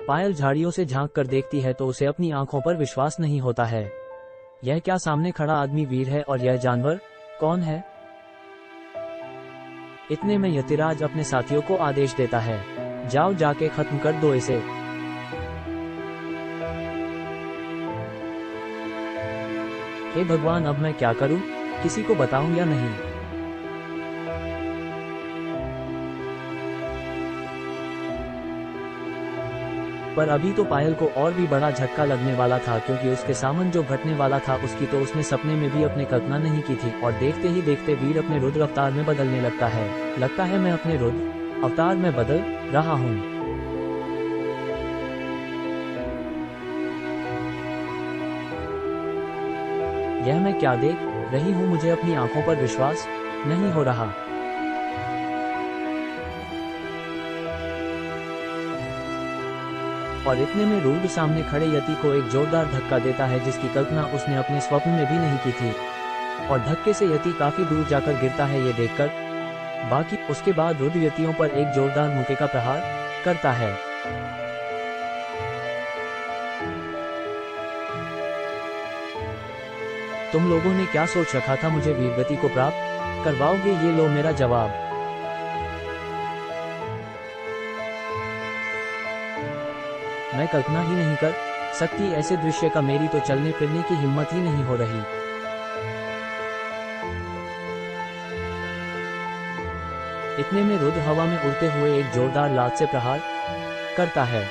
पायल झाड़ियों से झांक कर देखती है तो उसे अपनी आंखों पर विश्वास नहीं होता है। यह क्या सामने खड़ा आदमी वीर है और यह जानवर कौन है? इतने में यतिराज अपने साथियों को आदेश देता है, जाओ जाके खत्म कर दो इसे। हे भगवान, अब मैं क्या करूं? किसी को बताऊं या नहीं? पर अभी तो पायल को और भी बड़ा झटका लगने वाला था, क्योंकि उसके सामने जो घटने वाला था उसकी तो उसने सपने में भी अपने कल्पना नहीं की थी। और देखते ही देखते वीर अपने रुद्र अवतार में बदलने लगता है। लगता है मैं अपने रुद्र अवतार में बदल रहा हूँ। यह मैं क्या देख रही हूँ? मुझे अपनी आंखों पर विश्वास नहीं हो रहा। और इतने में रुद्र सामने खड़े यति को एक जोरदार धक्का देता है, जिसकी कल्पना उसने अपने स्वप्न में भी नहीं की थी। और धक्के से यति काफी दूर जाकर गिरता है ये देखकर। बाकी उसके बाद रुद्र यतियों पर एक जोरदार मुक्के का प्रहार करता है। तुम लोगों ने क्या सोच रखा था? मुझे वीरगति को प्राप्त करवाओगे? ये लो मेरा जवाब। मैं कल्पना ही नहीं कर सकती ऐसे दृश्य का। मेरी तो चलने फिरने की हिम्मत ही नहीं हो रही। इतने में रुद्र हवा में उड़ते हुए एक जोरदार लात से प्रहार करता है।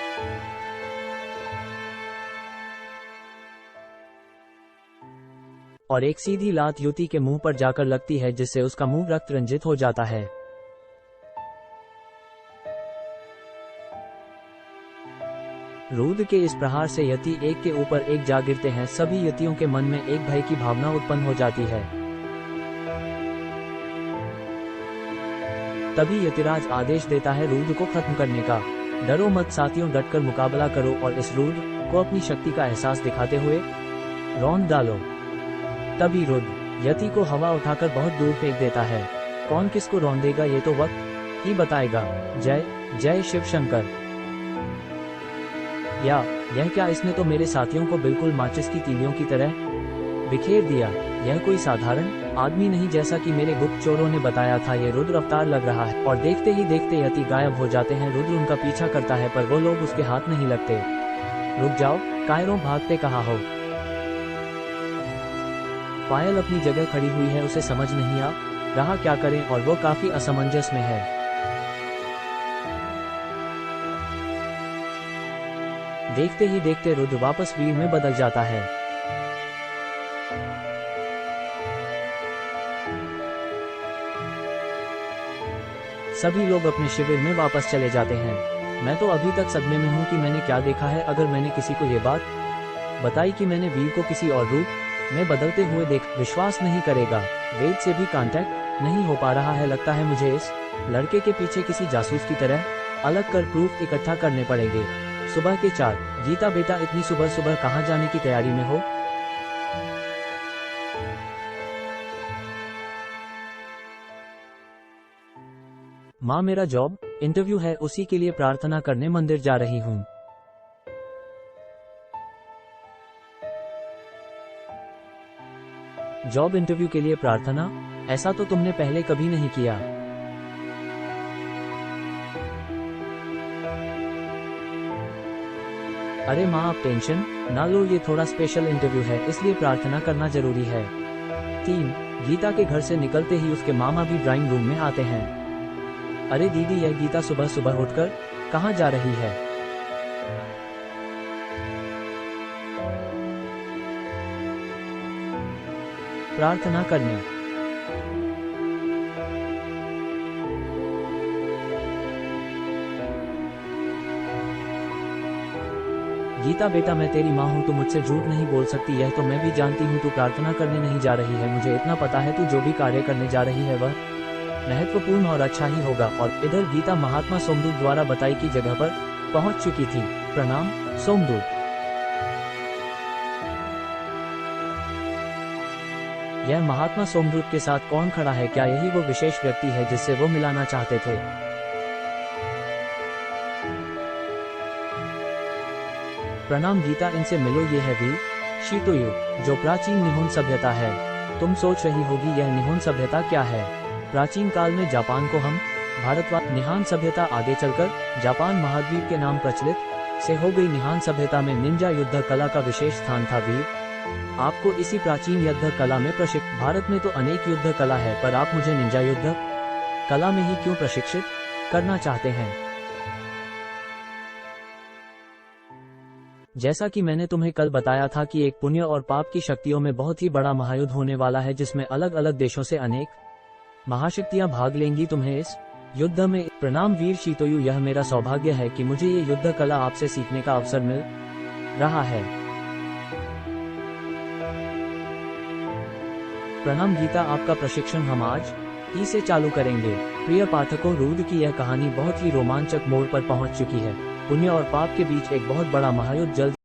और एक सीधी लात युति के मुंह पर जाकर लगती है, जिससे उसका मुंह रक्त रंजित हो जाता है। रुद्र के इस प्रहार से यति एक के ऊपर एक जा गिरते हैं। सभी यतियों के मन में एक भय की भावना उत्पन्न हो जाती है। तभी यतिराज आदेश देता है रुद्र को खत्म करने का। डरो मत साथियों, डटकर मुकाबला करो और इस रुद्र को अपनी शक्ति का एहसास दिखाते हुए रौंद डालो। तभी रुद्र यति को हवा उठाकर बहुत दूर फेंक देता है। कौन किसको रौंदेगा ये तो वक्त ही बताएगा। जय जय शिव शंकर। यह क्या? इसने तो मेरे साथियों को बिल्कुल माचिस की तीलियों की तरह बिखेर दिया। यह कोई साधारण आदमी नहीं, जैसा कि मेरे गुप्त चोरों ने बताया था। ये रुद्र अवतार लग रहा है। और देखते ही देखते यति गायब हो जाते हैं। रुद्र उनका पीछा करता है पर वो लोग उसके हाथ नहीं लगते। रुक जाओ कायरों, भागते कहाँ हो? पायल अपनी जगह खड़ी हुई है, उसे समझ नहीं आ रहा क्या करें और वो काफी असमंजस में है। देखते ही देखते रुद्र वापस वीर में बदल जाता है। सभी लोग अपने शिविर में वापस चले जाते हैं। मैं तो अभी तक सदमे में हूँ कि मैंने क्या देखा है। अगर मैंने किसी को ये बात बताई कि मैंने वीर को किसी और रूप में बदलते हुए विश्वास नहीं करेगा। वेद से भी कांटेक्ट नहीं हो पा रहा है। लगता है मुझे इस लड़के के पीछे किसी जासूस की तरह अलग कर प्रूफ इकट्ठा करने पड़ेंगे। सुबह के 4। गीता बेटा, इतनी सुबह सुबह कहाँ जाने की तैयारी में हो? माँ, मेरा जॉब इंटरव्यू है, उसी के लिए प्रार्थना करने मंदिर जा रही हूँ। जॉब इंटरव्यू के लिए प्रार्थना? ऐसा तो तुमने पहले कभी नहीं किया। अरे माँ, आप टेंशन ना लो, ये थोड़ा स्पेशल इंटरव्यू है, इसलिए प्रार्थना करना जरूरी है। 3। गीता के घर से निकलते ही उसके मामा भी ड्राइंग रूम में आते हैं। अरे दीदी, यह गीता सुबह सुबह उठकर कहाँ जा रही है? प्रार्थना करने। गीता बेटा, मैं तेरी माँ हूँ, तू मुझसे झूठ नहीं बोल सकती। यह तो मैं भी जानती हूँ तू प्रार्थना करने नहीं जा रही है। मुझे इतना पता है तू जो भी कार्य करने जा रही है वह महत्वपूर्ण और अच्छा ही होगा। और इधर गीता महात्मा सोमदूत द्वारा बताई की जगह पर पहुंच चुकी थी। प्रणाम सोमदूत। यह महात्मा सोमदूत के साथ कौन खड़ा है? क्या यही वो विशेष व्यक्ति है जिससे वो मिलाना चाहते थे? प्रणाम गीता, इनसे मिलो, ये है वीर शीतोयु, जो प्राचीन निहोन सभ्यता है। तुम सोच रही होगी यह निहोन सभ्यता क्या है। प्राचीन काल में जापान को हम भारतवासी निहान सभ्यता आगे चलकर जापान महाद्वीप के नाम प्रचलित से हो गई। निहान सभ्यता में निंजा युद्ध कला का विशेष स्थान था। वीर, आपको इसी प्राचीन युद्ध कला में प्रशिक्षित। भारत में तो अनेक युद्ध कला है, पर आप मुझे निंजा युद्ध कला में ही क्यों प्रशिक्षित करना चाहते हैं। जैसा कि मैंने तुम्हें कल बताया था कि एक पुण्य और पाप की शक्तियों में बहुत ही बड़ा महायुद्ध होने वाला है, जिसमें अलग अलग देशों से अनेक महाशक्तियां भाग लेंगी। तुम्हें इस युद्ध में प्रणाम वीर शीतोयु, यह मेरा सौभाग्य है कि मुझे ये युद्ध कला आपसे सीखने का अवसर मिल रहा है। प्रणाम गीता, आपका प्रशिक्षण हम आज ही से चालू करेंगे। प्रिय पाठकों, रूद की यह कहानी बहुत ही रोमांचक मोड़ पर पहुंच चुकी है। पुण्य और पाप के बीच एक बहुत बड़ा महायुद्ध जल्द